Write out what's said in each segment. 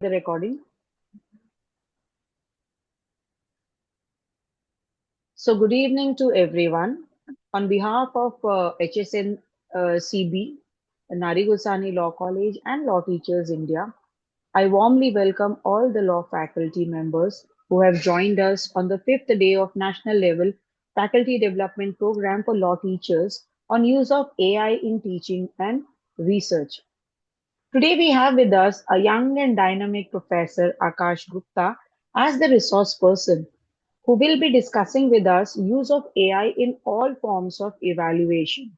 The recording. So, good evening to everyone. On behalf of HSN CB, Nari Gosani Law College, and Law Teachers India, I warmly welcome all the law faculty members who have joined us on the fifth day of national level faculty development program for law teachers on use of AI in teaching and research. Today we have with us a young and dynamic Professor Akash Gupta as the resource person who will be discussing with us use of AI in all forms of evaluation.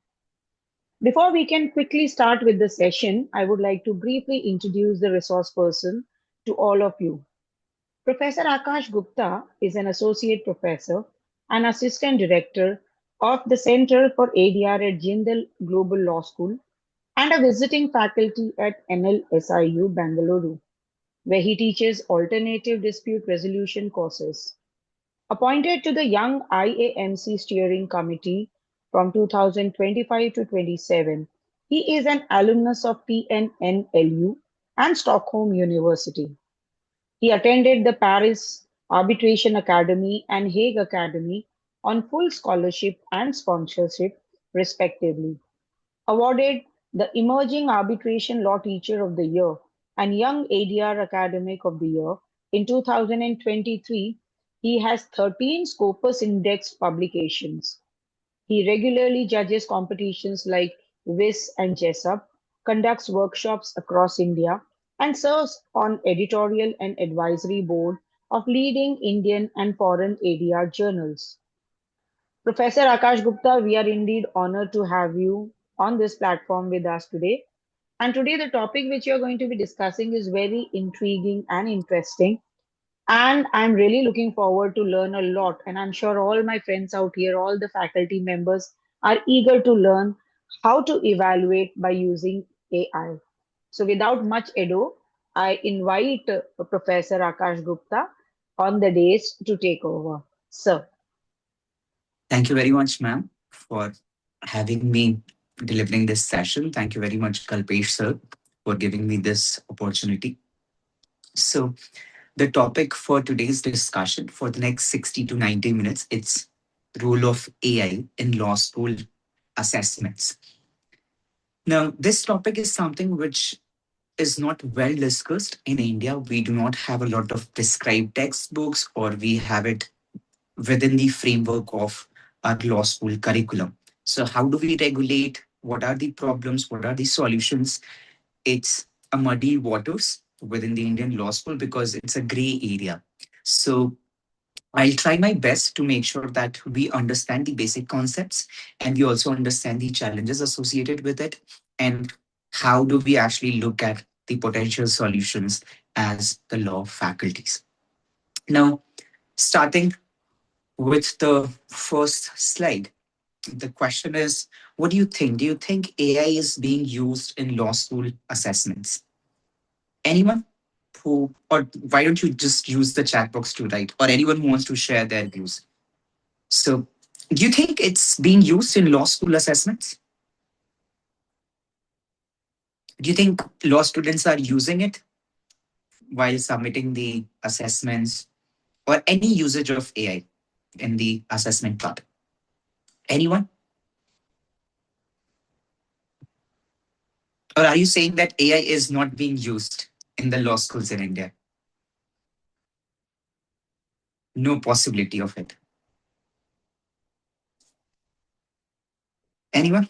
Before we can quickly start with the session, I would like to briefly introduce the resource person to all of you. Professor Akash Gupta is an associate professor and assistant director of the Center for ADR at Jindal Global Law School and a visiting faculty at NLSIU Bangalore, where he teaches alternative dispute resolution courses. Appointed to the Young IAMC Steering Committee from 2025 to 27, he is an alumnus of PNNLU and Stockholm University. He attended the Paris Arbitration Academy and Hague Academy on full scholarship and sponsorship, respectively. Awarded the Emerging Arbitration Law Teacher of the Year and Young ADR Academic of the Year in 2023, he has 13 Scopus indexed publications. He regularly judges competitions like WIS and JESUP, conducts workshops across India, and serves on editorial and advisory board of leading Indian and foreign ADR journals. Professor Akash Gupta, we are indeed honored to have you on this platform with us today. And today, the topic which you're going to be discussing is very intriguing and interesting. And I'm really looking forward to learn a lot. And I'm sure all my friends out here, all the faculty members are eager to learn how to evaluate by using AI. So without much ado, I invite Professor Akash Gupta on the days to take over. Sir. Thank you very much, ma'am, for having me delivering this session. Thank you very much, Kalpesh sir, for giving me this opportunity. So, the topic for today's discussion for the next 60 to 90 minutes, it's role of AI in law school assessments. Now, this topic is something which is not well discussed in India. We do not have a lot of prescribed textbooks, or we have it within the framework of our law school curriculum. So, how do we regulate? What are the problems? What are the solutions? It's a muddy waters within the Indian law school because it's a gray area. So, I'll try my best to make sure that we understand the basic concepts and we also understand the challenges associated with it and how do we actually look at the potential solutions as the law faculties. Now, starting with the first slide, the question is, what do you think? Do you think AI is being used in law school assessments? Anyone who, or why don't you just use the chat box to write, or anyone who wants to share their views? So, do you think it's being used in law school assessments? Do you think law students are using it while submitting the assessments or any usage of AI in the assessment part? Anyone? Or are you saying that AI is not being used in the law schools in India? No possibility of it. Anyone?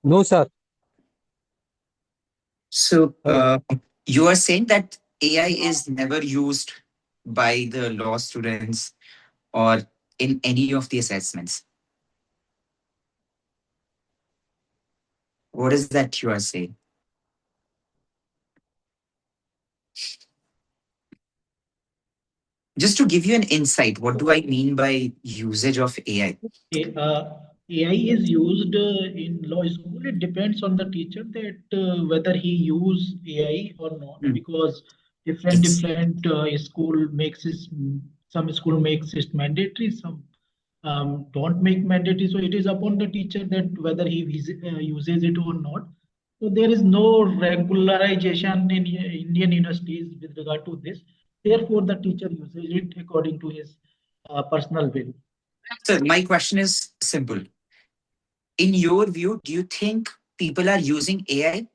No, sir. So you are saying that AI is never used by the law students or in any of the assessments. What is that you are saying? Just to give you an insight, what do I mean by usage of AI? AI is used in law school. It depends on the teacher that whether he use AI or not, because different school makes it, some school makes it mandatory, some don't make mandatory. So it is upon the teacher that whether he uses it or not. So there is no regularization in Indian universities with regard to this. Therefore, the teacher uses it according to his personal will. So my question is simple. In your view, do you think people are using AI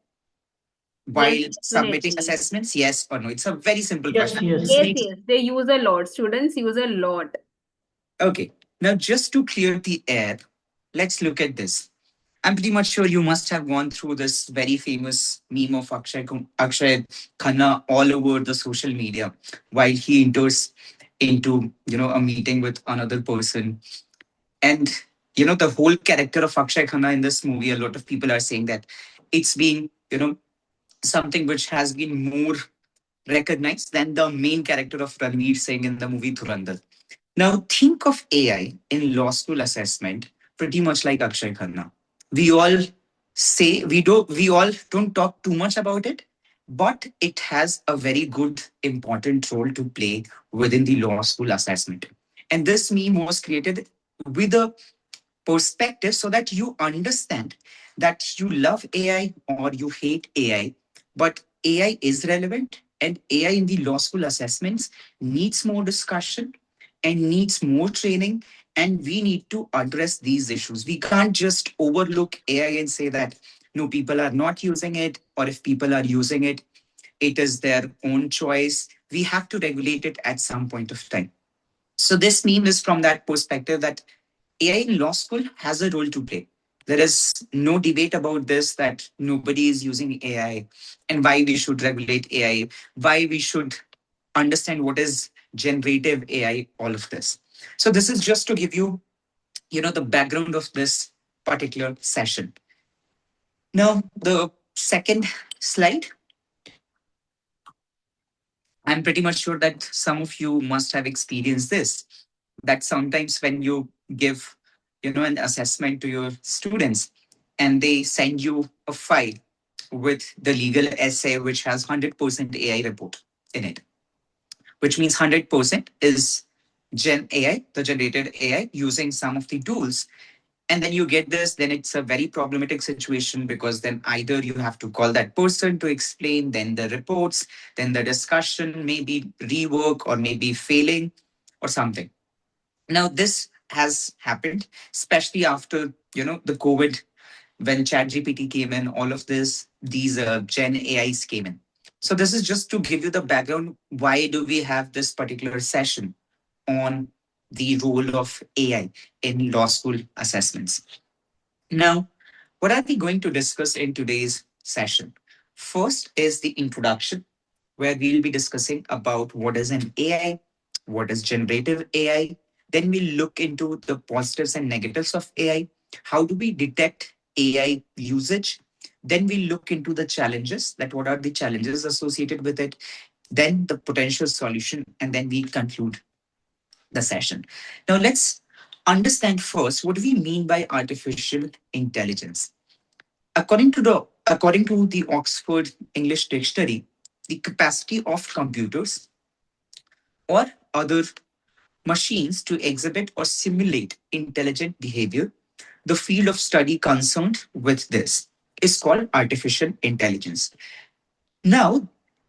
while Yes, submitting definitely. assessments? Yes or no? It's a very simple Yes, question. yes. Yes, yes. They use a lot. Students use a lot. Okay. Now, just to clear the air, let's look at this. I'm pretty much sure you must have gone through this very famous meme of Akshay Khanna all over the social media while he enters into a meeting with another person. And the whole character of Akshay Khanna in this movie, a lot of people are saying that it's been something which has been more recognized than the main character of Ranveer Singh in the movie Dhurandhar. Now, think of AI in law school assessment pretty much like Akshay Khanna. We all say we all don't talk too much about it, but it has a very good, important role to play within the law school assessment. And this meme was created with a perspective so that you understand that you love AI or you hate AI, but AI is relevant and AI in the law school assessments needs more discussion and needs more training. And we need to address these issues. We can't just overlook AI and say that no, people are not using it, or if people are using it, it is their own choice. We have to regulate it at some point of time. So this meme is from that perspective that AI in law school has a role to play. There is no debate about this that nobody is using AI and why we should regulate AI, why we should understand what is generative AI, all of this. So this is just to give you, the background of this particular session. Now, the second slide, I'm pretty much sure that some of you must have experienced this, that sometimes when you give an assessment to your students and they send you a file with the legal essay which has 100% AI report in it, which means 100% is gen AI, the generated AI using some of the tools. And then you get this, then it's a very problematic situation because then either you have to call that person to explain, then the reports, then the discussion, maybe rework or maybe failing or something. Now, this has happened, especially after, the COVID, when ChatGPT came in, all of these Gen AIs came in. So this is just to give you the background. Why do we have this particular session on the role of AI in law school assessments? Now, what are we going to discuss in today's session? First is the introduction, where we'll be discussing about what is an AI, what is generative AI. Then we'll look into the positives and negatives of AI. How do we detect AI usage? Then we'll look into the challenges, that what are the challenges associated with it, then the potential solution, and then we conclude the session. Now let's understand first what do we mean by artificial intelligence. According to the Oxford English Dictionary, the capacity of computers or other machines to exhibit or simulate intelligent behavior, the field of study concerned with this is called artificial intelligence. Now,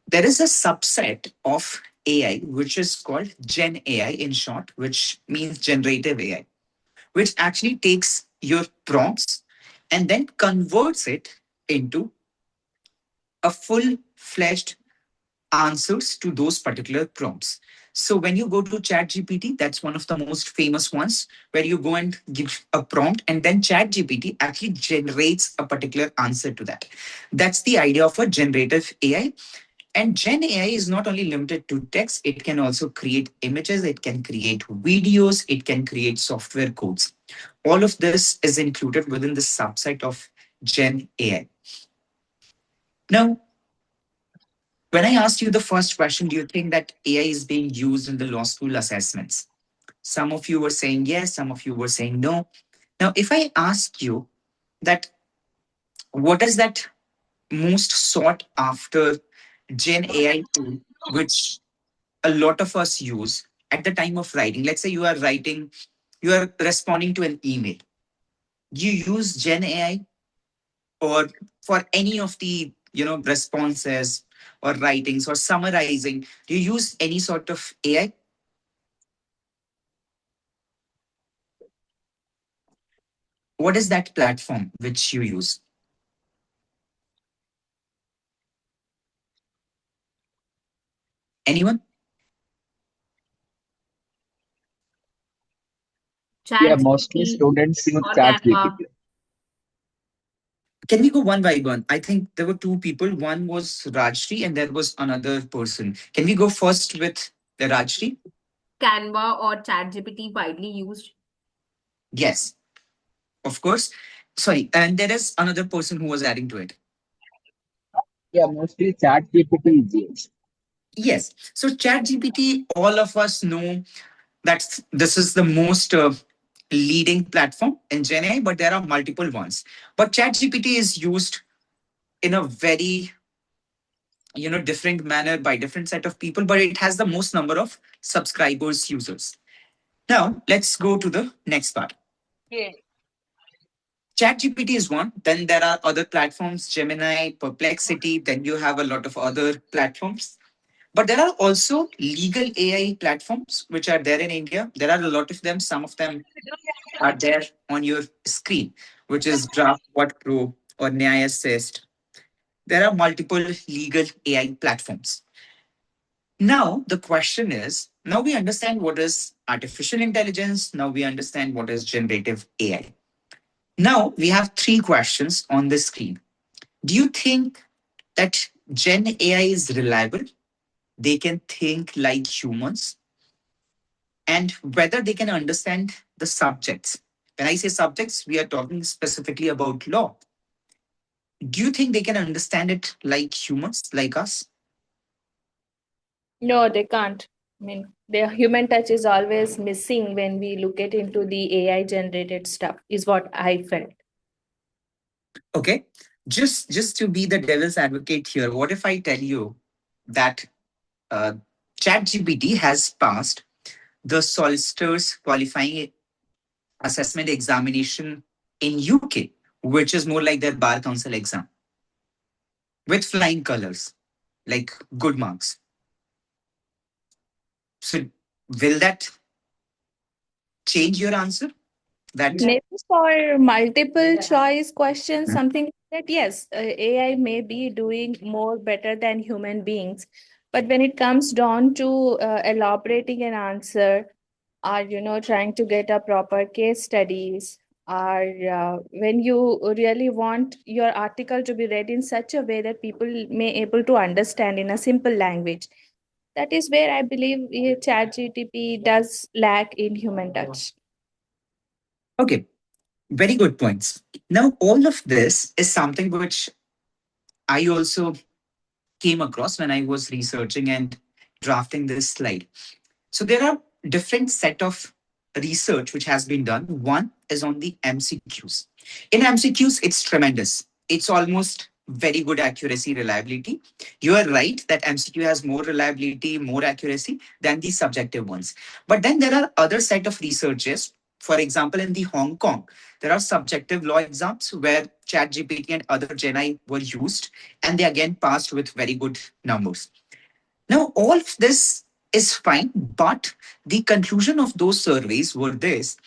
there is a subset of AI which is called Gen AI in short, which means generative AI, which actually takes your prompts and then converts it into a full fledged answers to those particular prompts. So when you go to ChatGPT, that's one of the most famous ones where you go and give a prompt and then ChatGPT actually generates a particular answer to that. That's the idea of a generative AI. And Gen AI is not only limited to text, it can also create images, it can create videos, it can create software codes. All of this is included within the subset of Gen AI. Now, when I asked you the first question, do you think that AI is being used in the law school assessments? Some of you were saying yes, some of you were saying no. Now, if I ask you that what is that most sought after Gen AI tool, which a lot of us use at the time of writing, let's say you are responding to an email, you use Gen AI or for any of the responses or writings or summarizing, do you use any sort of AI? What is that platform which you use? Anyone? Yeah, mostly ChatGPT students use or Canva. ChatGPT. Can we go one by one? I think there were two people. One was Rajshri and there was another person. Can we go first with the Rajshri? Canva or ChatGPT widely used. Yes, of course. Sorry, and there is another person who was adding to it. Yeah, mostly ChatGPT is used. Yes. So ChatGPT, all of us know that this is the most leading platform in GenAI, but there are multiple ones. But ChatGPT is used in a very different manner by different set of people, but it has the most number of subscribers, users. Now let's go to the next part. Yeah. ChatGPT is one. Then there are other platforms, Gemini, Perplexity. Then you have a lot of other platforms. But there are also legal AI platforms which are there in India. There are a lot of them. Some of them are there on your screen, which is Draft What Pro or Nyaya Assist. There are multiple legal AI platforms. Now, the question is, now we understand what is artificial intelligence. Now we understand what is generative AI. Now we have three questions on the screen. Do you think that Gen AI is reliable? They can think like humans, and whether they can understand the subjects. When I say subjects, we are talking specifically about law. Do you think they can understand it like humans, like us? No, they can't. I mean, the human touch is always missing when we look at into the AI generated stuff, is what I felt. Okay. Just to be the devil's advocate here, what if I tell you that uh, ChatGPT has passed the solicitor's qualifying assessment examination in UK, which is more like their bar council exam, with flying colors, like good marks. So will that change your answer? That Maybe for multiple choice questions, Hmm. something like that, yes, AI may be doing more better than human beings. But when it comes down to elaborating an answer, or trying to get a proper case studies, or when you really want your article to be read in such a way that people may able to understand in a simple language, that is where I believe ChatGPT does lack in human touch. okay, very good points. Now all of this is something which I also came across when I was researching and drafting this slide. So there are different set of research which has been done. One is on the MCQs. In MCQs, it's tremendous. It's almost very good accuracy, reliability. You are right that MCQ has more reliability, more accuracy than the subjective ones. But then there are other set of researches. For example, in the Hong Kong, there are subjective law exams where ChatGPT and other GenAI were used, and they again passed with very good numbers. Now, all of this is fine, but the conclusion of those surveys were this,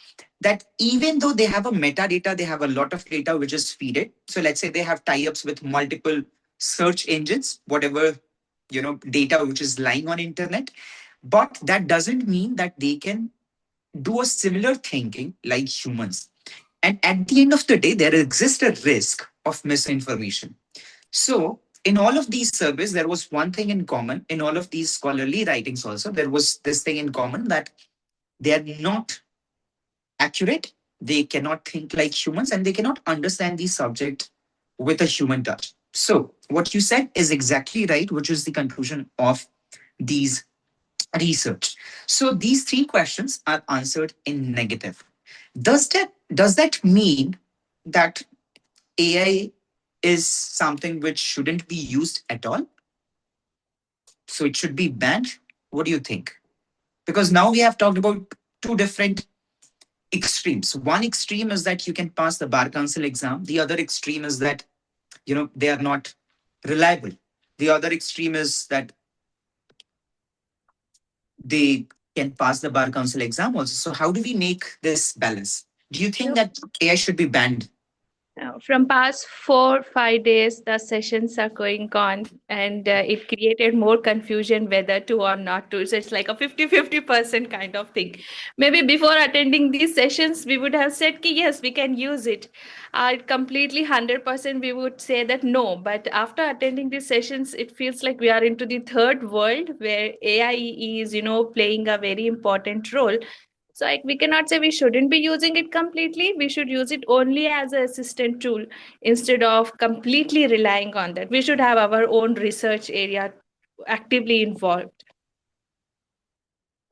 that even though they have a metadata, they have a lot of data which is fed it. So let's say they have tie-ups with multiple search engines, whatever data which is lying on internet, but that doesn't mean that they can do a similar thinking like humans. And at the end of the day, there exists a risk of misinformation. So, in all of these surveys, there was one thing in common. In all of these scholarly writings, also, there was this thing in common that they are not accurate, they cannot think like humans, and they cannot understand the subject with a human touch. So, what you said is exactly right, which is the conclusion of these research. So, these three questions are answered in negative. Does that mean that AI is something which shouldn't be used at all? So it should be banned? What do you think? Because now we have talked about two different extremes. One extreme is that you can pass the bar council exam. The other extreme is that they are not reliable. The other extreme is that they can pass the bar council exam also. So how do we make this balance? Do you think that AI should be banned? From past 4-5 days, the sessions are going on, and it created more confusion whether to or not to. So it's like a 50-50% kind of thing. Maybe before attending these sessions, we would have said, ki, yes, we can use it. Completely 100%, we would say that no. But after attending these sessions, it feels like we are into the third world where AI is, playing a very important role. So we cannot say we shouldn't be using it completely. We should use it only as an assistant tool instead of completely relying on that. We should have our own research area actively involved.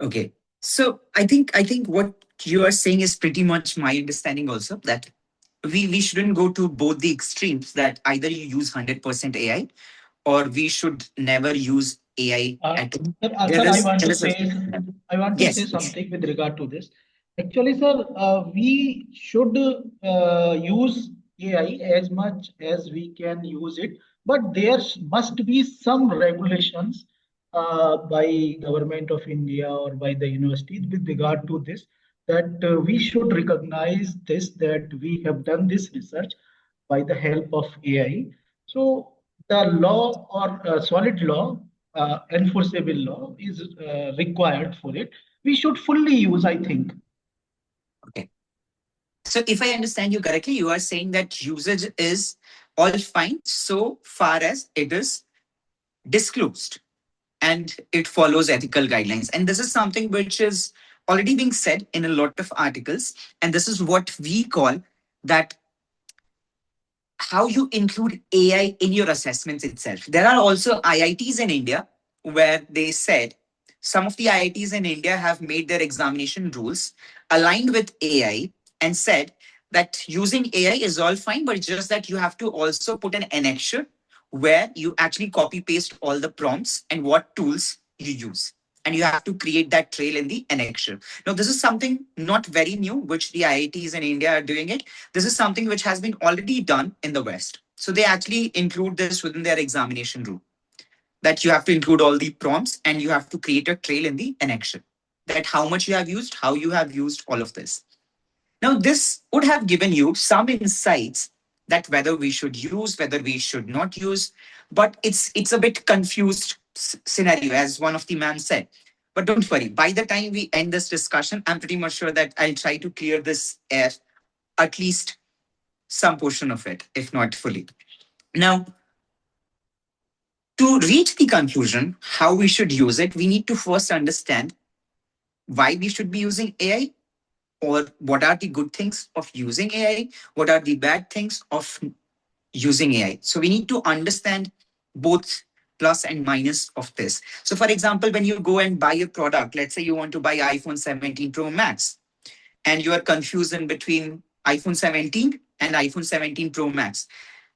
Okay. So I think what you are saying is pretty much my understanding also, that we shouldn't go to both the extremes, that either you use 100% AI or we should never use AI at all. Sir, I want to Yes. say something with regard to this. Actually, sir, we should use AI as much as we can use it, but there must be some regulations by Government of India or by the universities with regard to this, that we should recognize this, that we have done this research by the help of AI. So the law or solid law, enforceable law is required for it. We should fully use, I think. Okay. So if I understand you correctly, you are saying that usage is all fine so far as it is disclosed and it follows ethical guidelines. And this is something which is already being said in a lot of articles. And this is what we call that how you include AI in your assessments itself. There are also IITs in India where they said some of the IITs in India have made their examination rules aligned with AI and said that using AI is all fine, but just that you have to also put an annexure where you actually copy paste all the prompts and what tools you use. And you have to create that trail in the annexure. Now, this is something not very new, which the IITs in India are doing it. This is something which has been already done in the West. So they actually include this within their examination rule, that you have to include all the prompts and you have to create a trail in the annexure, that how much you have used, how you have used all of this. Now, this would have given you some insights that whether we should use, whether we should not use, but it's a bit confused scenario, as one of the ma'am said. But don't worry, by the time we end this discussion, I'm pretty much sure that I'll try to clear this air, at least some portion of it, if not fully. Now, to reach the conclusion how we should use it, we need to first understand why we should be using AI, or what are the good things of using AI, what are the bad things of using AI. So we need to understand both plus and minus of this. So for example, when you go and buy a product, let's say you want to buy iPhone 17 Pro Max, and you are confused in between iPhone 17 and iPhone 17 Pro Max.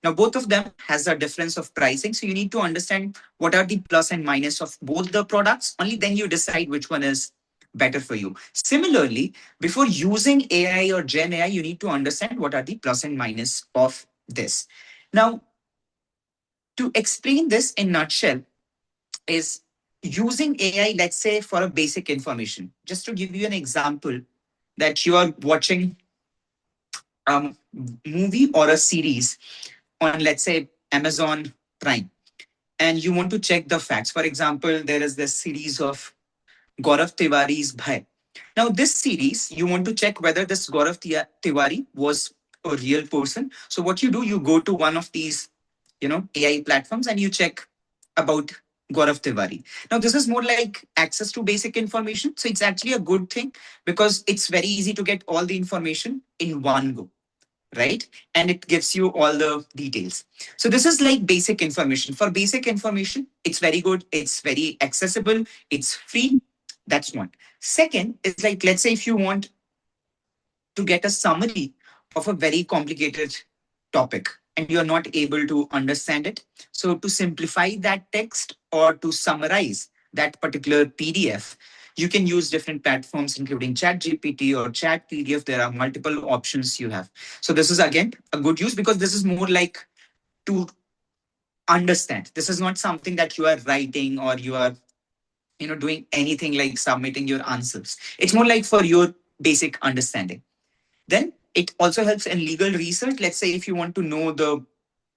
Now, both of them has a difference of pricing. So you need to understand what are the plus and minus of both the products. Only then you decide which one is better for you. Similarly, before using AI or Gen AI, you need to understand what are the plus and minus of this. Now, to explain this in nutshell is using AI, let's say for a basic information. Just to give you an example, that you are watching a movie or a series on, let's say, Amazon Prime, and you want to check the facts. For example, there is this series of Gaurav Tiwari's Bhai. Now, this series, you want to check whether this Gaurav Tiwari was a real person. So what you do, you go to one of these, AI platforms and you check about Gaurav Tiwari. Now, this is more like access to basic information. So it's actually a good thing because it's very easy to get all the information in one go, right? And it gives you all the details. So this is like basic information. For basic information, it's very good. It's very accessible. It's free. That's one. Second is like, let's say if you want to get a summary of a very complicated topic and you're not able to understand it. So to simplify that text or to summarize that particular PDF, you can use different platforms, including ChatGPT or Chat PDF. There are multiple options you have. So this is again a good use because this is more like to understand. This is not something that you are writing or you are doing anything like submitting your answers. It's more like for your basic understanding. Then it also helps in legal research. Let's say if you want to know the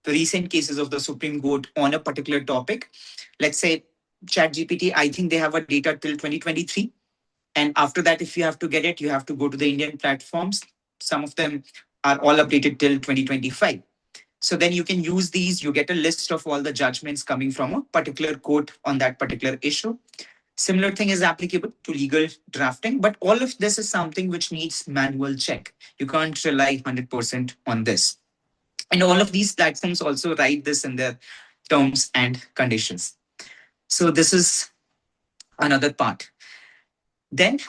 recent cases of the Supreme Court on a particular topic, let's say ChatGPT, I think they have a data till 2023. And after that, if you have to get it, you have to go to the Indian platforms. Some of them are all updated till 2025. So then you can use these, you get a list of all the judgments coming from a particular court on that particular issue. Similar thing is applicable to legal drafting, but all of this is something which needs manual check. You can't rely 100% on this. And all of these platforms also write this in their terms and conditions. So this is another part. Then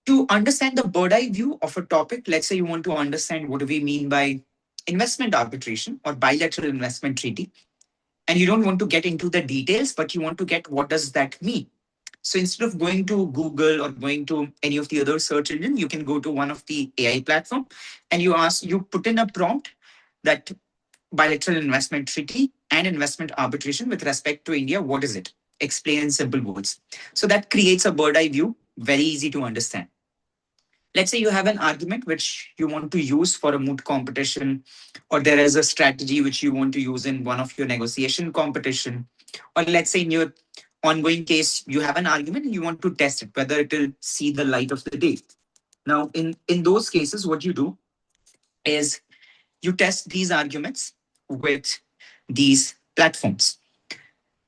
to understand the bird eye view of a topic, let's say you want to understand what do we mean by investment arbitration or bilateral investment treaty, and you don't want to get into the details, but you want to get what does that mean. So instead of going to Google or going to any of the other search engine, you can go to one of the AI platform and you put in a prompt that bilateral investment treaty and investment arbitration with respect to India, what is it? Explain in simple words. So that creates a bird eye view, very easy to understand. Let's say you have an argument which you want to use for a moot competition, or there is a strategy which you want to use in one of your negotiation competition, or let's say in your ongoing case, you have an argument and you want to test it, whether it will see the light of the day. Now, in those cases, what you do is you test these arguments with these platforms.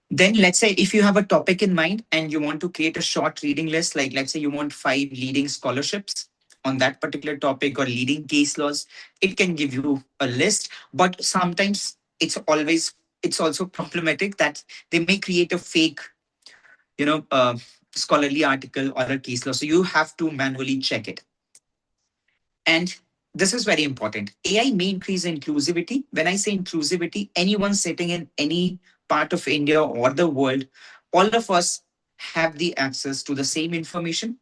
Then let's say if you have a topic in mind and you want to create a short reading list, like let's say you want 5 leading scholarships on that particular topic or leading case laws, it can give you a list. But sometimes it's also problematic that they may create a fake, scholarly article or a case law. So you have to manually check it. And this is very important. AI may increase inclusivity. When I say inclusivity, anyone sitting in any part of India or the world, all of us have the access to the same information.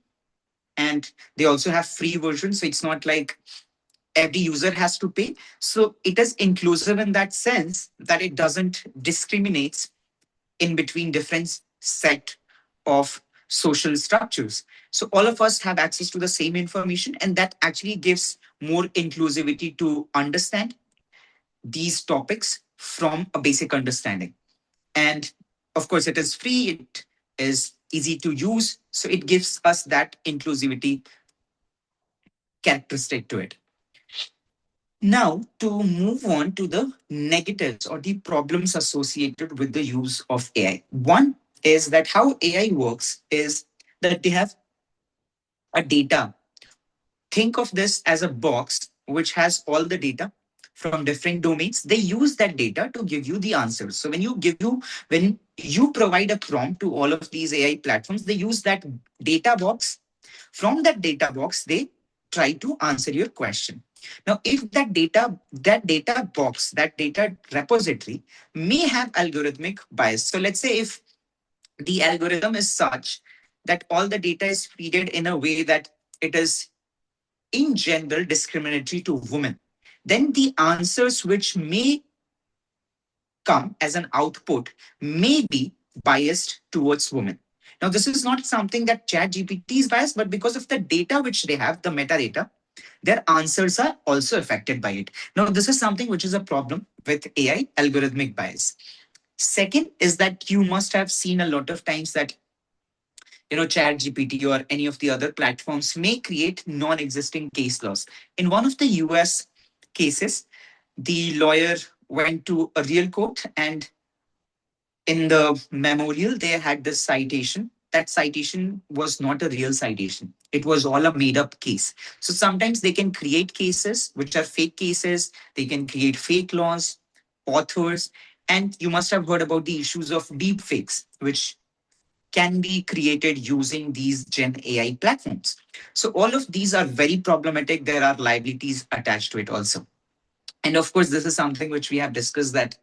And they also have free versions. So it's not like every user has to pay. So it is inclusive in that sense that it doesn't discriminate in between different set of social structures. So all of us have access to the same information, and that actually gives more inclusivity to understand these topics from a basic understanding. And of course, it is free, it is easy to use, so it gives us that inclusivity characteristic to it. Now, to move on to the negatives or the problems associated with the use of AI. One is that how AI works is that they have a data. Think of this as a box which has all the data from different domains. They use that data to give you the answers. So when you provide a prompt to all of these AI platforms, they use that data box. From that data box, they try to answer your question. Now, if that data box, that data repository may have algorithmic bias. So let's say if the algorithm is such that all the data is fed in a way that it is in general discriminatory to women, then the answers which may come as an output may be biased towards women. Now, this is not something that ChatGPT is biased, but because of the data which they have, the metadata, their answers are also affected by it. Now, this is something which is a problem with AI, algorithmic bias. Second is that you must have seen a lot of times that ChatGPT or any of the other platforms may create non-existing case laws. In one of the US cases, the lawyer went to a real court, and in the memorial, they had this citation. That citation was not a real citation. It was all a made-up case. So sometimes they can create cases which are fake cases. They can create fake laws, authors, and you must have heard about the issues of deep fakes, which can be created using these Gen AI platforms. So all of these are very problematic. There are liabilities attached to it also. And of course, this is something which we have discussed, that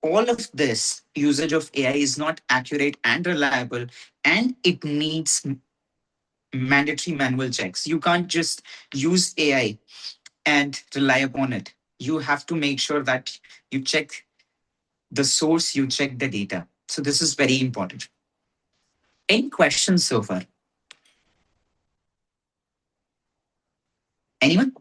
all of this usage of AI is not accurate and reliable, and it needs mandatory manual checks. You can't just use AI and rely upon it. you have to make sure that you check the source, you check the data. So this is very important. Any questions so far? Anyone?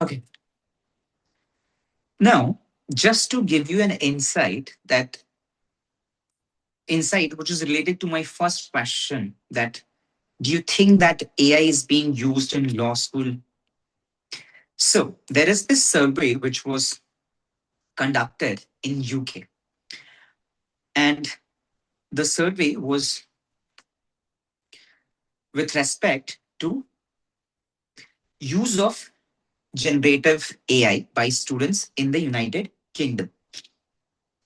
Okay. Now, just to give you an insight which is related to my first question, that do you think that AI is being used in law school? So there is this survey which was conducted in UK, and the survey was with respect to use of generative AI by students in the United Kingdom.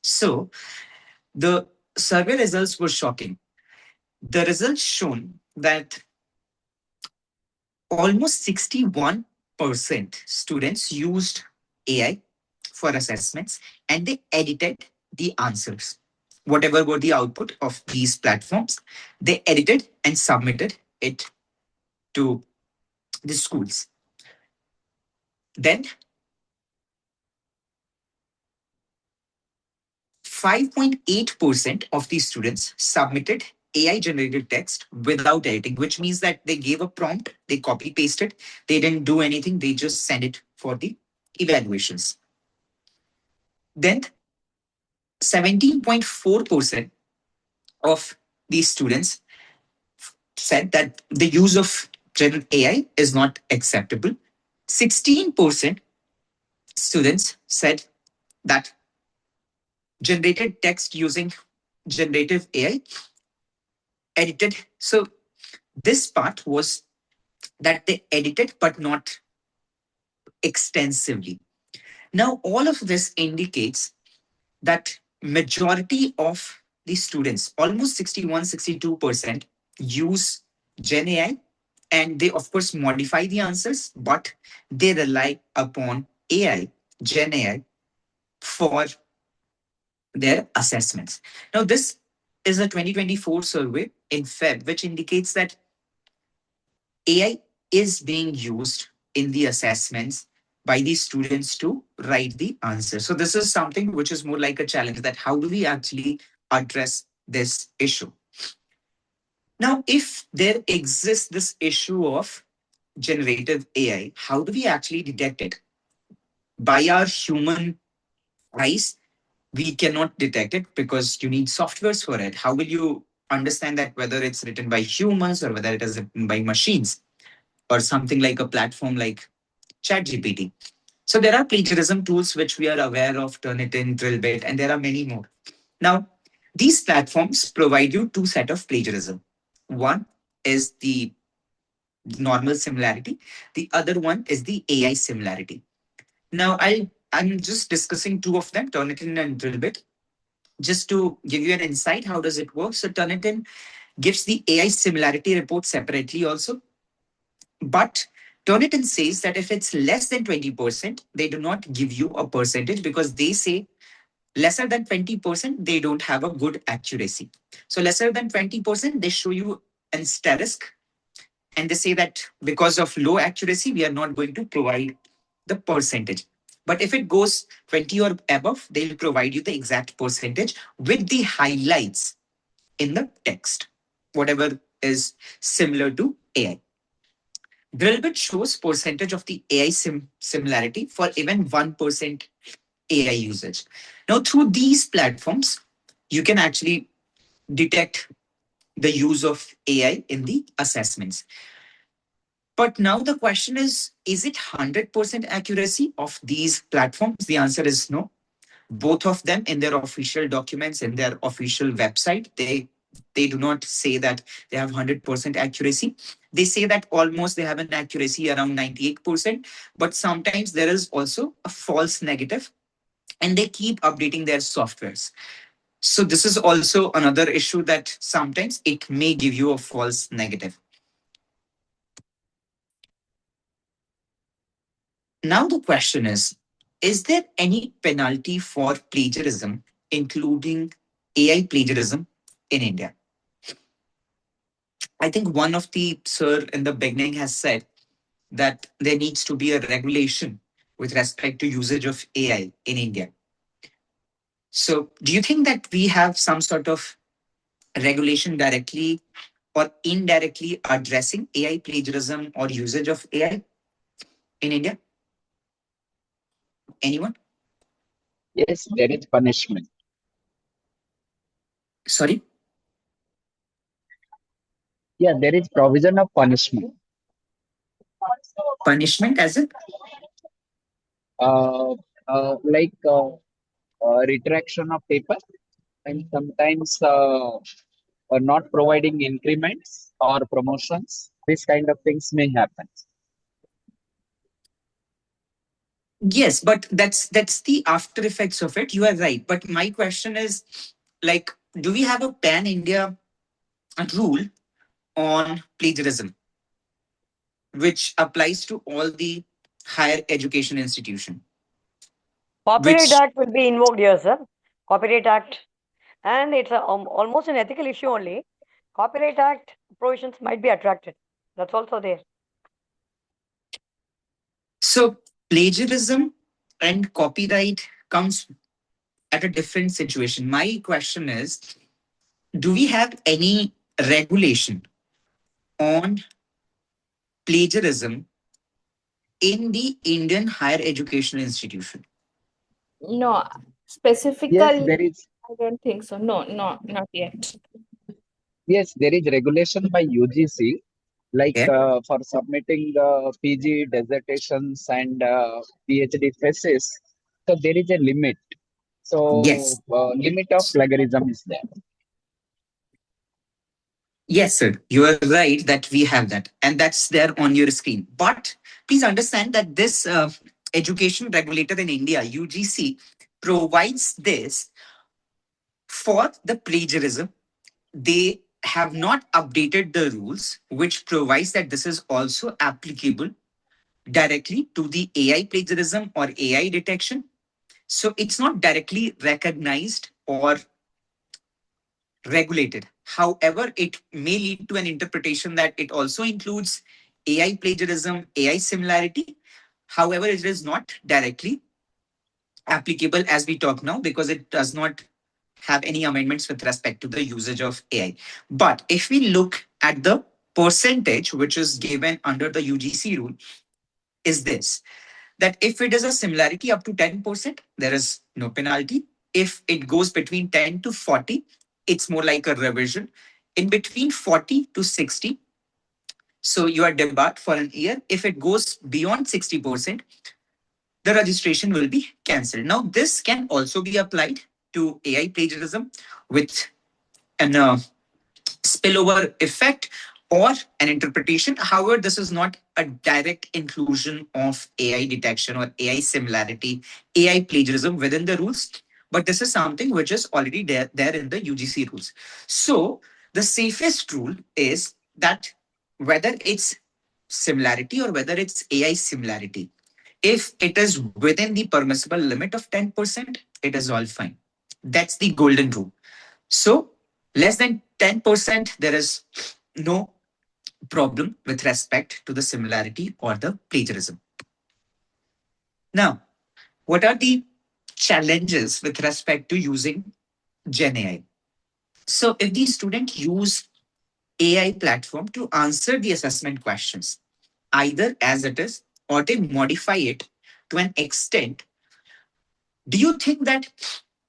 So the survey results were shocking. The results shown that almost 61% students used AI for assessments and they edited the answers. Whatever were the output of these platforms, they edited and submitted it to the schools. Then 5.8% of these students submitted AI generated text without editing, which means that they gave a prompt, they copy pasted, they didn't do anything, they just sent it for the evaluations. Then 17.4% of these students said that the use of generative AI is not acceptable. 16% students said that generated text using generative AI edited. So this part was that they edited but not extensively. Now, all of this indicates that majority of the students, almost 61-62%, use Gen AI, and they of course modify the answers, but they rely upon AI, Gen AI, for their assessments. Now, this is a 2024 survey in Feb, which indicates that AI is being used in the assessments by the students to write the answer. So this is something which is more like a challenge, that how do we actually address this issue? Now, if there exists this issue of generative AI, how do we actually detect it? By our human eyes, we cannot detect it because you need softwares for it. How will you understand that whether it's written by humans or whether it is written by machines or something like a platform like ChatGPT? So there are plagiarism tools which we are aware of, Turnitin, Drillbit, and there are many more. Now, these platforms provide you two set of plagiarism. One is the normal similarity. The other one is the AI similarity. Now, I'm just discussing two of them, Turnitin and Drillbit, just to give you an insight. How does it work? So Turnitin gives the AI similarity report separately also, but Turnitin says that if it's less than 20%, they do not give you a percentage because they say lesser than 20%, they don't have a good accuracy. So lesser than 20%, they show you an asterisk and they say that because of low accuracy, we are not going to provide the percentage. But if it goes 20 or above, they'll provide you the exact percentage with the highlights in the text, whatever is similar to AI. Drillbit shows percentage of the AI similarity for even 1% AI usage. Now, through these platforms, you can actually detect the use of AI in the assessments. But now the question is it 100% accuracy of these platforms? The answer is no. Both of them in their official documents, in their official website, they do not say that they have 100% accuracy. They say that almost they have an accuracy around 98%, but sometimes there is also a false negative and they keep updating their softwares. So this is also another issue, that sometimes it may give you a false negative. Now the question is, is there any penalty for plagiarism, including AI plagiarism in India? I think one of the sir in the beginning has said that there needs to be a regulation with respect to usage of AI in India. So, do you think that we have some sort of regulation directly or indirectly addressing AI plagiarism or usage of AI in India? Anyone? Yes, there is punishment. Sorry? Yeah, there is provision of punishment. Punishment as in? Like retraction of paper, and sometimes not providing increments or promotions. This kind of things may happen. Yes, but that's the after effects of it. You are right. But my question is, like, do we have a pan-India rule on plagiarism, which applies to all the higher education institution? Copyright Which Act will be invoked here, sir. Copyright Act, and it's almost an ethical issue only. Copyright Act provisions might be attracted. That's also there. so plagiarism and copyright comes at a different situation. My question is, do we have any regulation on plagiarism in the Indian higher educational institution? No, Yes, specifically, there is. I don't think so. No, not yet. Yes, there is regulation by UGC, like Yeah. for submitting PG dissertations and PhD thesis. So there is a limit. So Yes. limit of plagiarism is there. Yes, sir. You are right that we have that, and that's there on your screen. But please understand that this education regulator in India, UGC, provides this for the plagiarism. They have not updated the rules, which provides that this is also applicable directly to the AI plagiarism or AI detection. So it's not directly recognized or regulated. However, it may lead to an interpretation that it also includes AI plagiarism, AI similarity. However, it is not directly applicable as we talk now because it does not have any amendments with respect to the usage of AI. But if we look at the percentage which is given under the UGC rule, is this that if it is a similarity up to 10%, there is no penalty. If it goes between 10 to 40, it's more like a revision. In between 40 to 60, so you are debarred for an year. If it goes beyond 60%, the registration will be cancelled. Now, this can also be applied to AI plagiarism with an spillover effect or an interpretation. However, this is not a direct inclusion of AI detection or AI similarity, AI plagiarism within the rules, but this is something which is already there in the UGC rules. So the safest rule is that whether it's similarity or whether it's AI similarity, if it is within the permissible limit of 10%, it is all fine. That's the golden rule. So less than 10%, there is no problem with respect to the similarity or the plagiarism. Now, what are the challenges with respect to using GenAI? So if the student use AI platform to answer the assessment questions, either as it is or they modify it to an extent, do you think that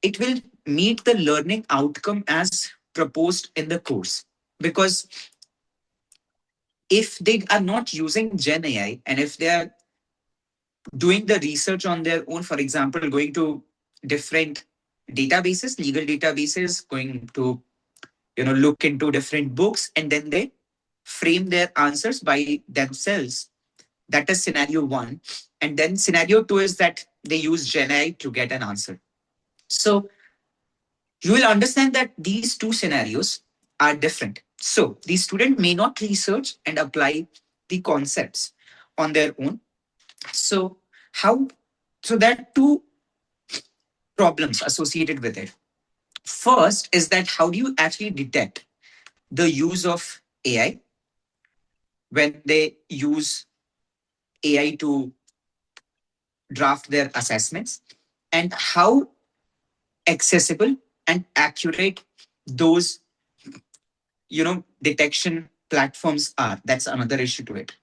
it will meet the learning outcome as proposed in the course? Because if they are not using Gen AI and if they are doing the research on their own, for example, going to different databases, legal databases, going to look into different books, and then they frame their answers by themselves. That is scenario one. And then scenario two is that they use Gen AI to get an answer. So you will understand that these two scenarios are different. So the student may not research and apply the concepts on their own. So how So there are two problems associated with it. First is that how do you actually detect the use of AI when they use AI to draft their assessments, and how accessible and accurate those detection platforms are. That's another issue to it.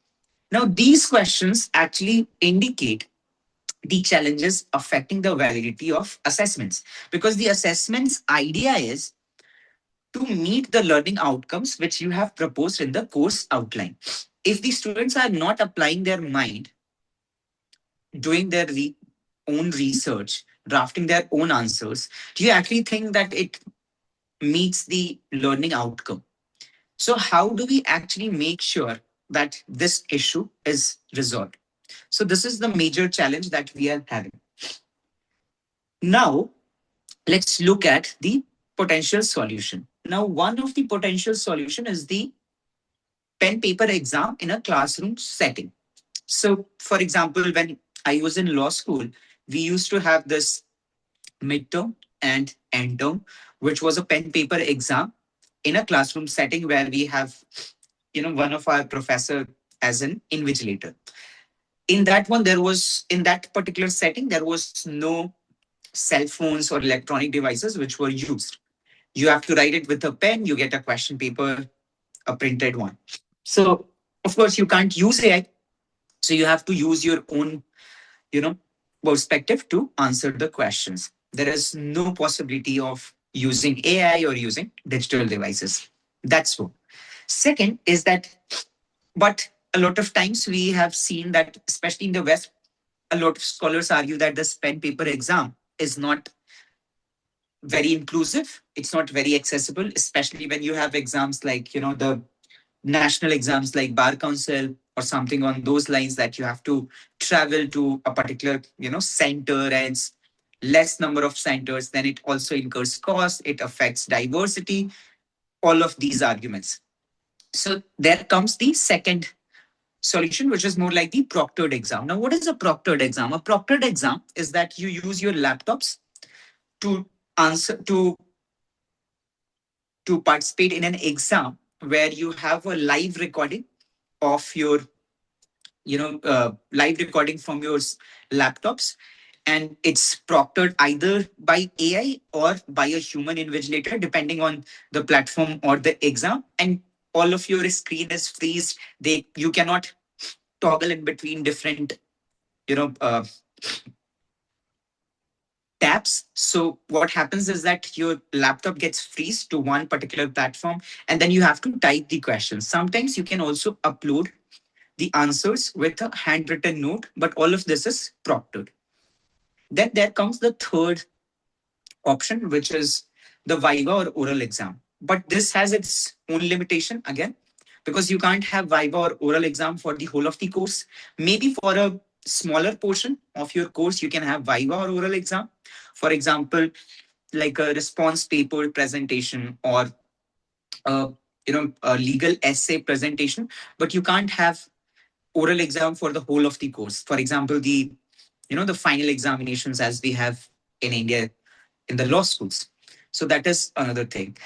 Now these questions actually indicate the challenges affecting the validity of assessments, because the assessments idea is to meet the learning outcomes which you have proposed in the course outline. If the students are not applying their mind, doing their own research, drafting their own answers, do you actually think that it meets the learning outcome? So how do we actually make sure that this issue is resolved? So this is the major challenge that we are having. Now, let's look at the potential solution. Now, one of the potential solution is the pen paper exam in a classroom setting. So, for example, when I was in law school, we used to have this midterm and end term, which was a pen paper exam in a classroom setting where we have, one of our professor as an invigilator. In that one, in that particular setting, there was no cell phones or electronic devices which were used. You have to write it with a pen, you get a question paper, a printed one. So, of course, you can't use AI. So you have to use your own, you know, perspective to answer the questions. There is no possibility of using AI or using digital devices. That's one. Second is that, but a lot of times we have seen that, especially in the West, a lot of scholars argue that this pen paper exam is not very inclusive. It's not very accessible, especially when you have exams like, the national exams like Bar Council or something on those lines, that you have to travel to a particular, center, and it's less number of centers. Then it also incurs cost. It affects diversity, all of these arguments. So there comes the second solution, which is more like the proctored exam. Now, what is a proctored exam? A proctored exam is that you use your laptops to answer to participate in an exam where you have a live recording of your live recording from your laptops, and it's proctored either by AI or by a human invigilator, depending on the platform or the exam. And all of your screen is freezed. You cannot toggle in between different you know uh, tabs. So what happens is that your laptop gets freeze to one particular platform, and then you have to type the questions. Sometimes you can also upload the answers with a handwritten note, but all of this is proctored. Then there comes the third option, which is the Viva or oral exam. But this has its own limitation again, because you can't have Viva or oral exam for the whole of the course. Maybe for a smaller portion of your course, you can have Viva or oral exam. For example, like a response paper presentation or a legal essay presentation, but you can't have oral exam for the whole of the course. For example, the final examinations as we have in India in the law schools. So that is another thing.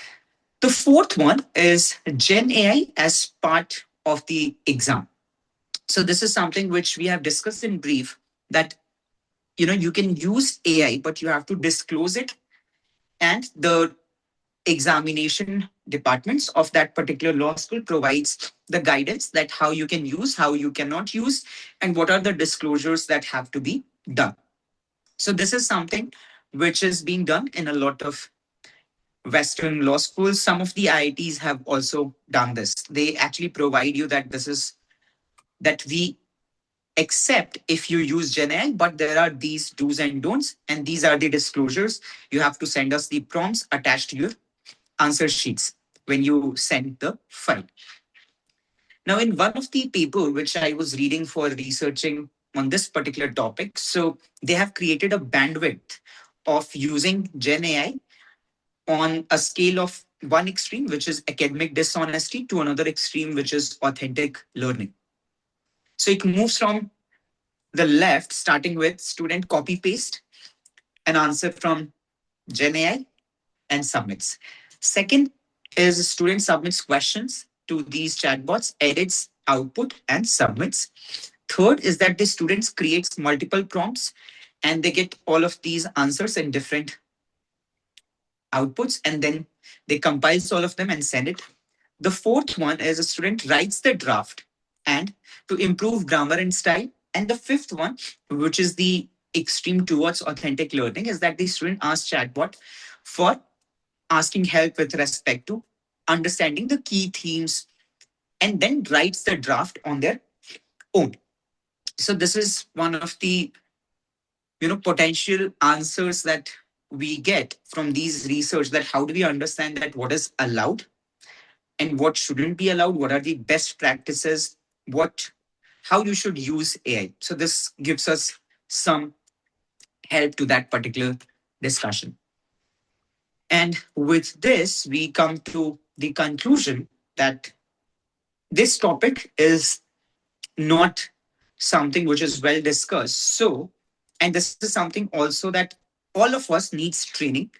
The fourth one is Gen AI as part of the exam. So this is something which we have discussed in brief, that you can use AI, but you have to disclose it, and the examination departments of that particular law school provides the guidance that how you can use, how you cannot use, and what are the disclosures that have to be done. So this is something which is being done in a lot of Western law schools. Some of the IITs have also done this. They actually provide you that we accept if you use Gen AI, but there are these do's and don'ts, and these are the disclosures. You have to send us the prompts attached to your answer sheets when you send the file. Now, in one of the paper which I was reading for researching on this particular topic, so they have created a bandwidth of using Gen AI on a scale of one extreme, which is academic dishonesty, to another extreme, which is authentic learning. So it moves from the left, starting with student copy paste an answer from GenAI and submits. Second is student submits questions to these chatbots, edits output and submits. Third is that the students creates multiple prompts and they get all of these answers in different outputs, and then they compiles all of them and send it. The fourth one is a student writes the draft and to improve grammar and style. And the fifth one, which is the extreme towards authentic learning, is that the student asks chatbot for asking help with respect to understanding the key themes and then writes the draft on their own. So this is one of the potential answers that we get from these research, that how do we understand that what is allowed and what shouldn't be allowed, what are the best practices, how you should use AI. So this gives us some help to that particular discussion. And with this, we come to the conclusion that this topic is not something which is well discussed. So, and this is something also that all of us needs training.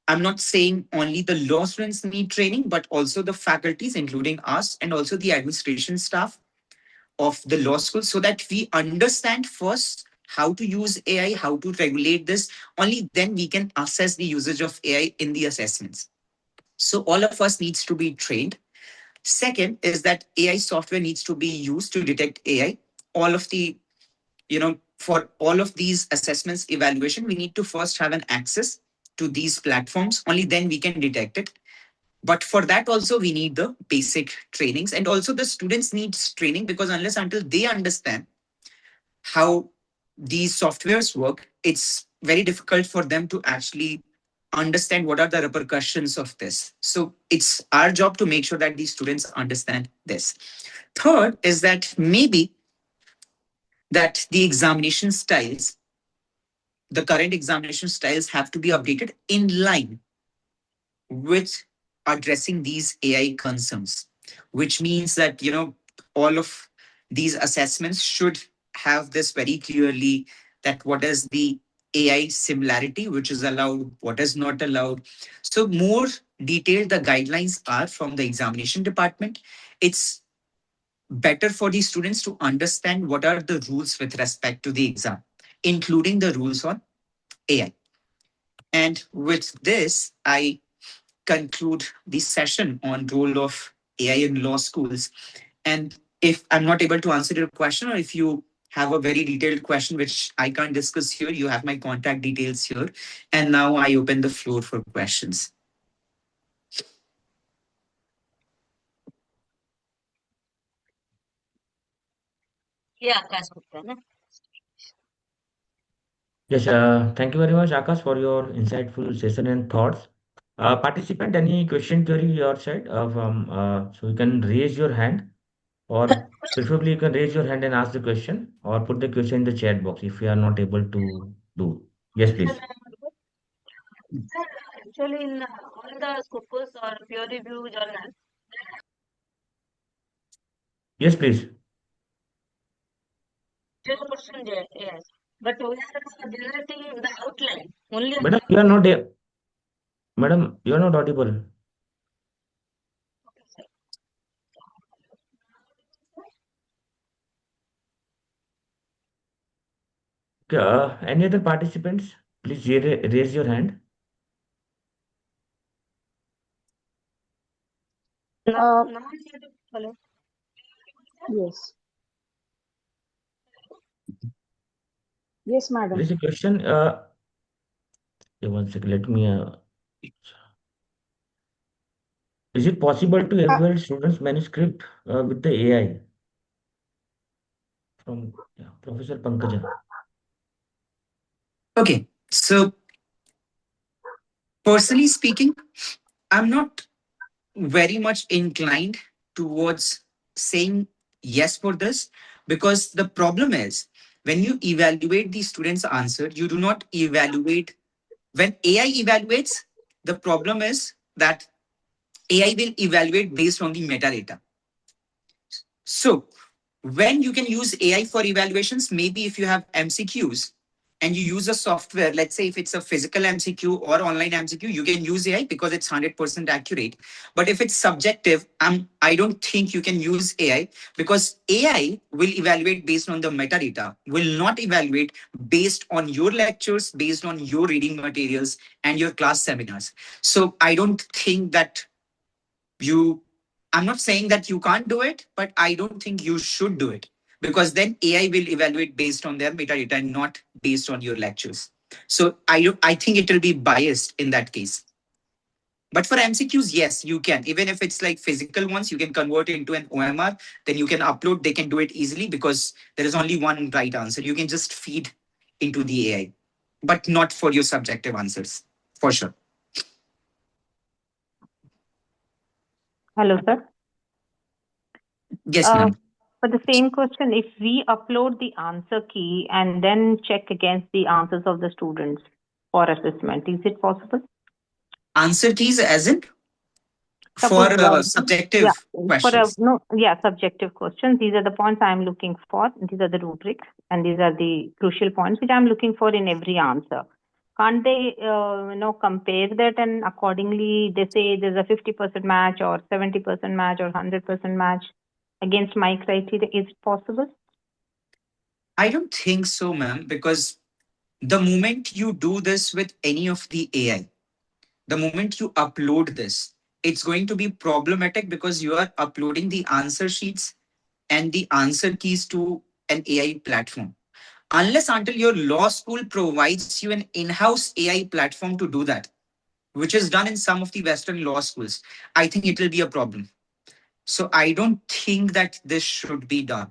I'm not saying only the law students need training, but also the faculties, including us, and also the administration staff of the law school, so that we understand first how to use AI, how to regulate this. Only then we can assess the usage of AI in the assessments. So all of us needs to be trained. Second is that AI software needs to be used to detect AI. All of the, for all of these assessments evaluation, we need to first have an access to these platforms. Only then we can detect it. But for that also, we need the basic trainings, and also the students needs training, because unless until they understand how these softwares work, it's very difficult for them to actually understand what are the repercussions of this. So it's our job to make sure that these students understand this. Third is that maybe that the examination styles, the current examination styles have to be updated in line with addressing these AI concerns, which means that, all of these assessments should have this very clearly, that what is the AI similarity, which is allowed, what is not allowed. So more detailed the guidelines are from the examination department, it's better for the students to understand what are the rules with respect to the exam, including the rules on AI. And with this, I conclude the session on role of AI in law schools. And if I'm not able to answer your question, or if you have a very detailed question which I can't discuss here, you have my contact details here. And now I open the floor for questions. Yeah, Yes, thank you very much, Akash, for your insightful session and thoughts. Participant, any question query your side? So you can raise your hand, or preferably you can raise your hand and ask the question, or put the question in the chat box if you are not able to do. Yes, please. Actually, in all the Scopus or peer review journals, Yes, please. 0% yes. But we are generating the outline only. Madam, you are not a madam, you are not audible. Okay, any other participants? Please raise your hand. Uh, Hello. yes. Yes, There madam. is a question. Yeah, one second. Let me. Is it possible to Uh, evaluate students' manuscript with the AI? From Professor Pankaja. Okay, so personally speaking, I'm not very much inclined towards saying yes for this, because the problem is when you evaluate the student's answer, you do not evaluate. When AI evaluates, the problem is that AI will evaluate based on the metadata. So When you can use AI for evaluations, maybe if you have MCQs and you use a software, let's say if it's a physical MCQ or online MCQ, you can use AI because it's 100% accurate. But if it's subjective, I don't think you can use AI, because AI will evaluate based on the metadata, will not evaluate based on your lectures, based on your reading materials and your class seminars. So I don't think that I'm not saying that you can't do it, but I don't think you should do it, because then AI will evaluate based on their metadata and not based on your lectures. So I think it will be biased in that case. But for MCQs, yes, you can. Even if it's like physical ones, you can convert it into an OMR, then you can upload, they can do it easily because there is only one right answer. You can just feed into the AI, but not for your subjective answers, for sure. Hello, sir. Yes, ma'am. For the same question, if we upload the answer key and then check against the answers of the students for assessment, is it possible? Answer keys as in? Suppose, For subjective questions. Subjective questions. These are the points I'm looking for. These are the rubrics, and these are the crucial points which I'm looking for in every answer. Can't they, compare that, and accordingly they say there's a 50% match or 70% match or 100% match against my criteria? Is it possible? I don't think so, ma'am, because the moment you do this with any of the AI, the moment you upload this, it's going to be problematic because you are uploading the answer sheets and the answer keys to an AI platform. Unless until your law school provides you an in-house AI platform to do that, which is done in some of the Western law schools, I think it will be a problem. So I don't think that this should be done.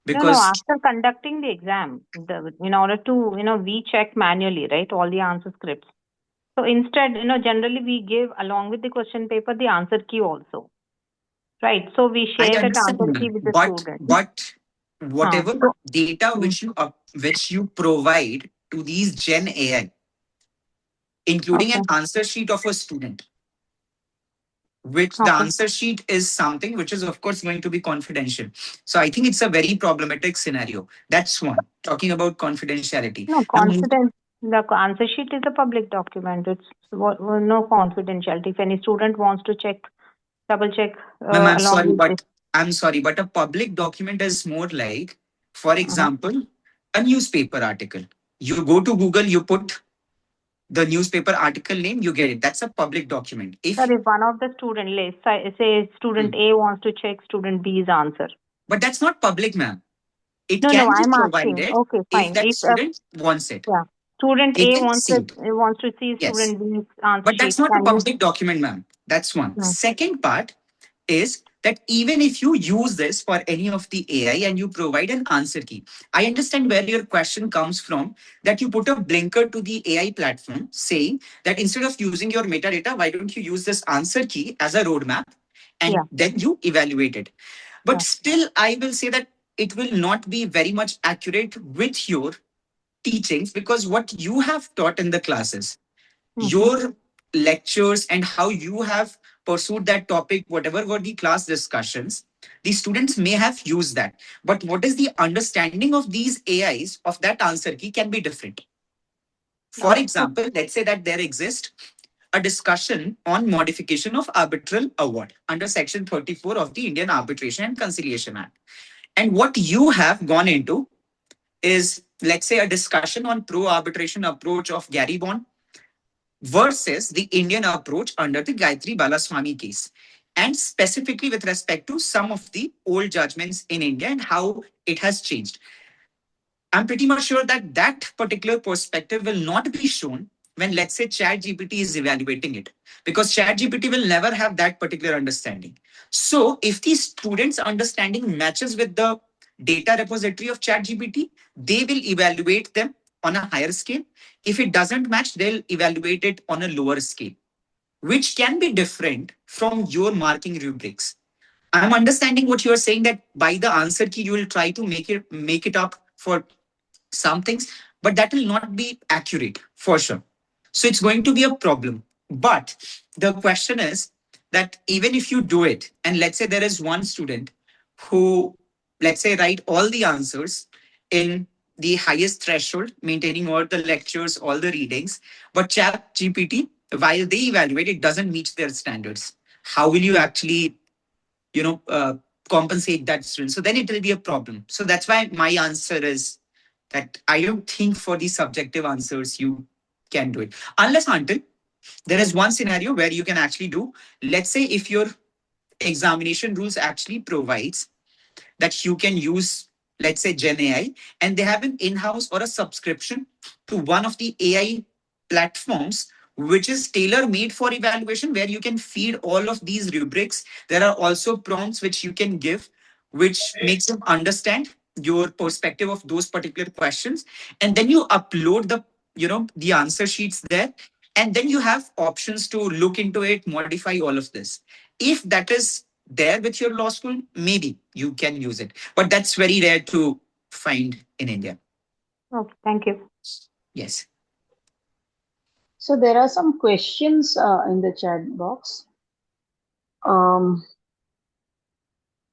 Because after conducting the exam, in order to, we check manually, right, all the answer scripts. So instead, generally we give along with the question paper the answer key also, right? So we share that answer key with the student. But whatever data which you provide to these Gen AI, including an answer sheet of a student, which the answer sheet is something which is of course going to be confidential. So I think it's a very problematic scenario. That's one. Talking about confidentiality. No, the answer sheet is a public document. It's no confidentiality. If any student wants to double check. I'm sorry, but a public document is more like, for example, a newspaper article. You go to Google, you put the newspaper article name, you get it. That's a public document. If one of the student, say student A wants to check student B's answer. But that's not public, ma'am. It can be provided if that student wants it. Yeah. Student A wants to see student B's answer. But that's not a public document, ma'am. That's one. Second part is that even if you use this for any of the AI and you provide an answer key, I understand where your question comes from, that you put a blinker to the AI platform saying that instead of using your metadata, why don't you use this answer key as a roadmap and then you evaluate it. But still, I will say that it will not be very much accurate with your teachings, because what you have taught in the classes, your lectures and how you have pursued that topic, whatever were the class discussions, the students may have used that. But what is the understanding of these AIs of that answer key can be different. For example, let's say that there exists a discussion on modification of arbitral award under Section 34 of the Indian Arbitration and Conciliation Act. And what you have gone into is, let's say, a discussion on pro-arbitration approach of Gary Bond versus the Indian approach under the Gayatri Balaswamy case, and specifically with respect to some of the old judgments in India and how it has changed. I'm pretty much sure that that particular perspective will not be shown when, let's say, ChatGPT is evaluating it, because ChatGPT will never have that particular understanding. So if the student's understanding matches with the data repository of ChatGPT, they will evaluate them on a higher scale. If it doesn't match, they'll evaluate it on a lower scale, which can be different from your marking rubrics. I'm understanding what you're saying, that by the answer key, you will try to make it up for some things, but that will not be accurate for sure. So it's going to be a problem. But the question is that even if you do it, and let's say there is one student who let's say, write all the answers in the highest threshold, maintaining all the lectures, all the readings. But Chat GPT, while they evaluate, it doesn't meet their standards. How will you actually, you know, compensate that student? So then it will be a problem. So that's why my answer is that I don't think for the subjective answers you can do it. Unless until there is one scenario where you can actually do, let's say if your examination rules actually provides that you can use, let's say, Gen AI, and they have an in-house or a subscription to one of the AI platforms which is tailor-made for evaluation, where you can feed all of these rubrics. There are also prompts which you can give, which makes them understand your perspective of those particular questions, and then you upload the, you know, the answer sheets there, and then you have options to look into it, modify all of this. If that is there with your law school, maybe you can use it. But that's very rare to find in India. Okay, thank you. Yes. So there are some questions in the chat box.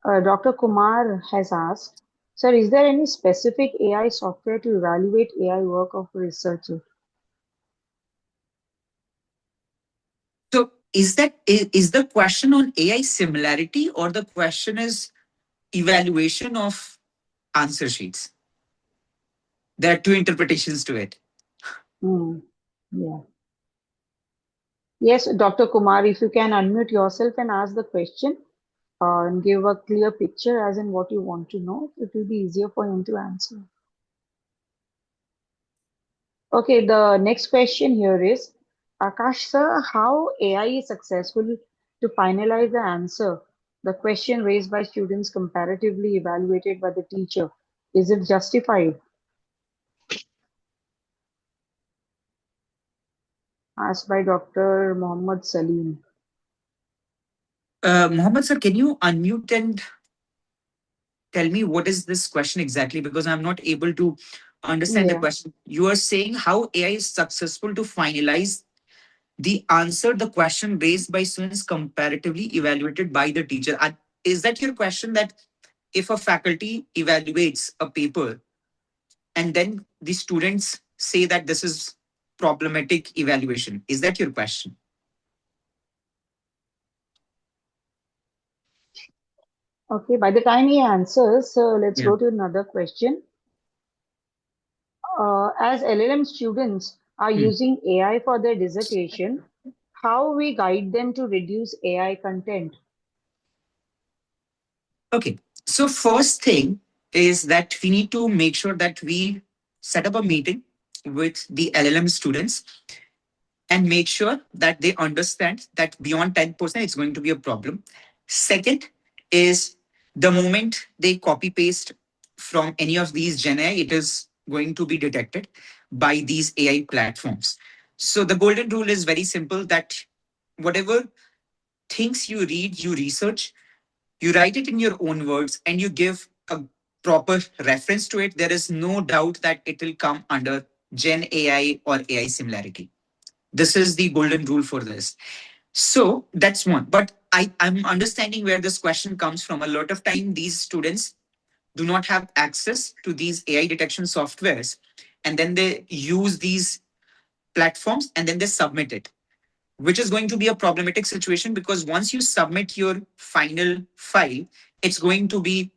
Dr. Kumar has asked, sir, is there any specific AI software to evaluate AI work of a researcher? So is the question on AI similarity, or the question is evaluation of answer sheets? There are two interpretations to it. Yeah. Yes, Dr. Kumar, if you can unmute yourself and ask the question and give a clear picture as in what you want to know, it will be easier for him to answer. Okay, the next question here is, Akash sir, how AI is successful to finalize the answer? The question raised by students comparatively evaluated by the teacher. Is it justified? Asked by Dr. Mohammad Salim. Mohammed sir, can you unmute and tell me what is this question exactly? Because I'm not able to understand the question. You are saying how AI is successful to finalize the answer, the question raised by students comparatively evaluated by the teacher. Is that your question, that if a faculty evaluates a paper and then the students say that this is problematic evaluation? Is that your question? Okay, by the time he answers, let's go to another question. As LLM students are using AI for their dissertation, how we guide them to reduce AI content? Okay, so first thing is that we need to make sure that we set up a meeting with the LLM students and make sure that they understand that beyond 10% it's going to be a problem. Second is, the moment they copy paste from any of these Gen AI, it is going to be detected by these AI platforms. So the golden rule is very simple, that whatever things you read, you research, you write it in your own words, and you give a proper reference to it. There is no doubt that it will come under Gen AI or AI similarity. This is the golden rule for this. So that's one. But I'm understanding where this question comes from. A lot of time, these students do not have access to these AI detection softwares, and then they use these platforms and then they submit it, which is going to be a problematic situation, because once you submit your final file, it's going to be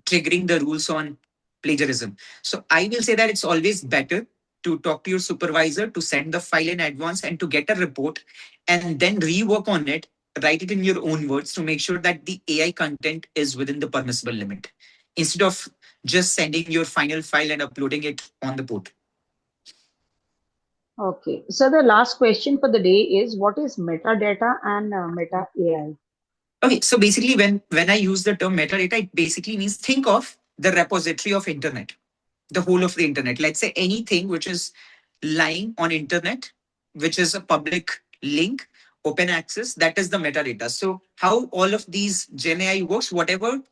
triggering the rules on plagiarism. So I will say that it's always better to talk to your supervisor, to send the file in advance and to get a report, and then rework on it, write it in your own words to make sure that the AI content is within the permissible limit, instead of just sending your final file and uploading it on the portal. Okay, so the last question for the day is, what is metadata and meta AI? Okay, so basically when I use the term metadata, it basically means, think of the repository of internet, the whole of the internet. Let's say anything which is lying on internet, which is a public link, open access, that is the metadata. So how all of these Gen AI works, whatever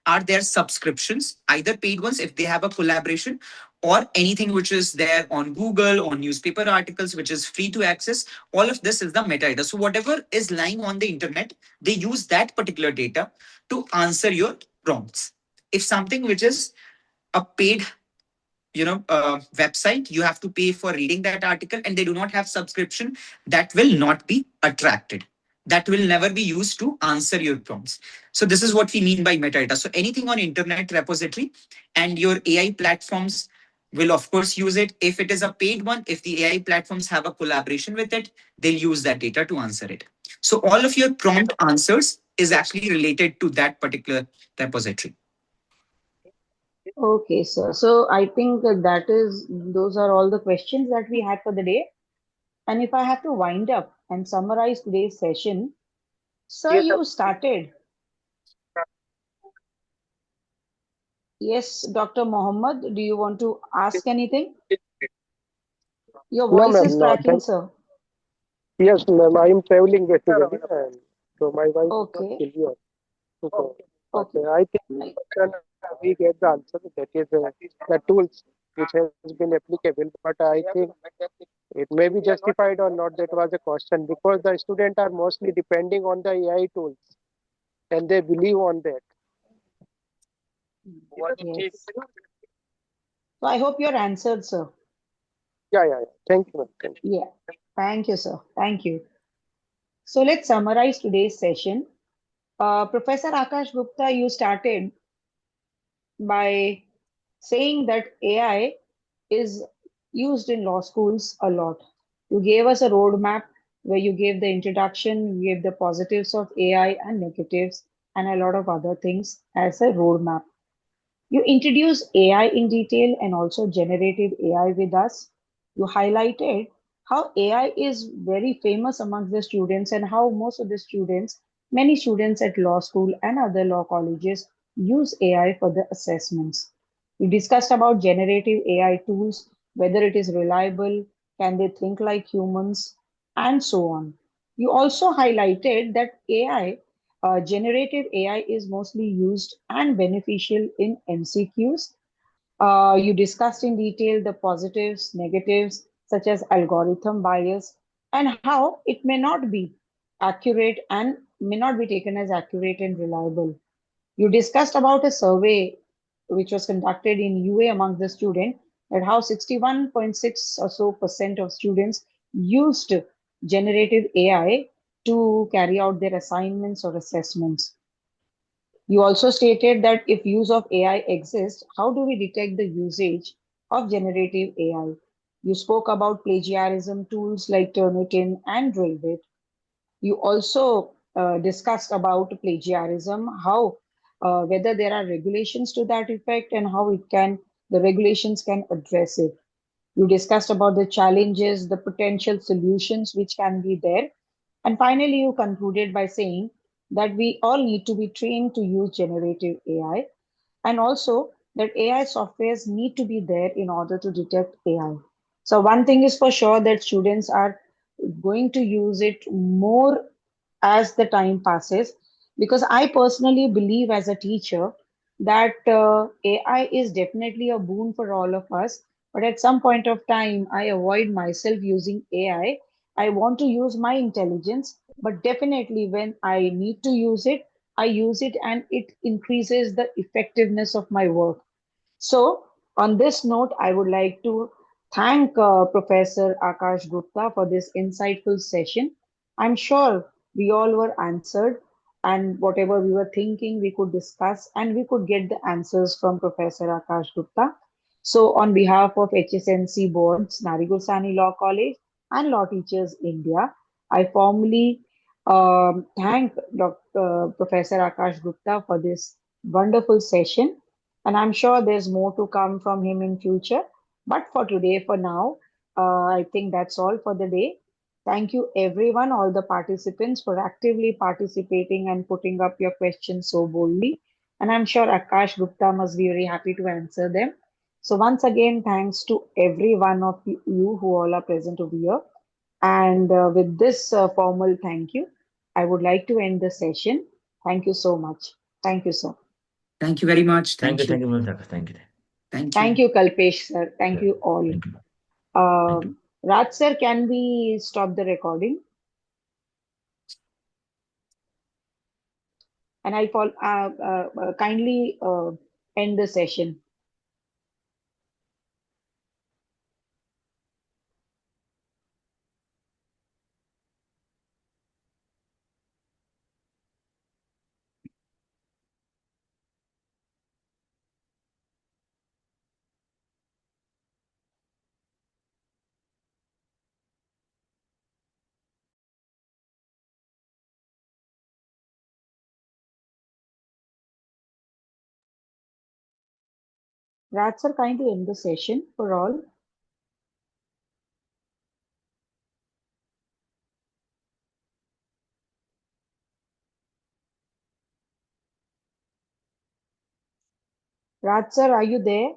are their subscriptions, either paid ones if they have a collaboration, or anything which is there on Google, on newspaper articles, which is free to access, all of this is the metadata. So whatever is lying on the internet, they use that particular data to answer your prompts. If something which is a paid website, you have to pay for reading that article, and they do not have subscription, that will not be attracted. That will never be used to answer your prompts. So this is what we mean by metadata. So anything on internet repository, and your AI platforms will of course use it. If it is a paid one, if the AI platforms have a collaboration with it, they'll use that data to answer it. So all of your prompt answers is actually related to that particular repository. Okay, sir. So I think those are all the questions that we had for the day. And if I have to wind up and summarize today's session, sir, you started. Yes, Dr. Mohammed, do you want to ask anything? Your No, voice is ma'am, no, cracking, sir. yes, ma'am, I am traveling basically, and so my voice is not Okay, clear. So, but okay. I think Right. we get the answer, that is the tools which has been applicable, but I think it may be justified or not. That was a question, because the students are mostly depending on the AI tools and they believe on that. Yes. So I hope you're answered, sir. Yeah. Thank you, ma'am. Thank you. Yeah. Thank you, sir. Thank you. So let's summarize today's session. Professor Akash Gupta, you started by saying that AI is used in law schools a lot. You gave us a roadmap where you gave the introduction, you gave the positives of AI and negatives, and a lot of other things as a roadmap. You introduced AI in detail and also generative AI with us. You highlighted how AI is very famous amongst the students and how most of the students, many students at law school and other law colleges use AI for the assessments. We discussed about generative AI tools, whether it is reliable, can they think like humans, and so on. You also highlighted that generative AI is mostly used and beneficial in MCQs. You discussed in detail the positives, negatives, such as algorithm bias, and how it may not be accurate and may not be taken as accurate and reliable. You discussed about a survey which was conducted in UA among the students, that how 61.6 or so percent of students used generative AI to carry out their assignments or assessments. You also stated that if use of AI exists, how do we detect the usage of generative AI? You spoke about plagiarism tools like Turnitin and Drillbit. You also discussed about plagiarism, how whether there are regulations to that effect and how the regulations can address it. You discussed about the challenges, the potential solutions which can be there. And finally, you concluded by saying that we all need to be trained to use generative AI, and also that AI softwares need to be there in order to detect AI. So one thing is for sure, that students are going to use it more as the time passes, because I personally believe as a teacher that AI is definitely a boon for all of us. But at some point of time, I avoid myself using AI. I want to use my intelligence, but definitely when I need to use it, I use it and it increases the effectiveness of my work. So, on this note, I would like to thank Professor Akash Gupta for this insightful session. I'm sure we all were answered, and whatever we were thinking, we could discuss and we could get the answers from Professor Akash Gupta. So, on behalf of HSNC boards, Nari Gulsani Law College, and Law Teachers India, I formally thank Professor Akash Gupta for this wonderful session, and I'm sure there's more to come from him in future. But for today, for now, I think that's all for the day. Thank you everyone, all the participants, for actively participating and putting up your questions so boldly. And I'm sure Akash Gupta must be very happy to answer them. So once again, thanks to every one of you who all are present over here. And with this formal thank you, I would like to end the session. Thank you so much. Thank you, sir. Thank you very much. Thank you, Thank you. thank you, Mr. Akash. Thank you. Thank Thank you. you, Kalpesh, sir. Thank Sure. you all. Thank you. Thank you. Raj, sir, can we stop the recording? And I'll kindly end the session. Raj sir, kindly end the session for all. Raj sir, are you there?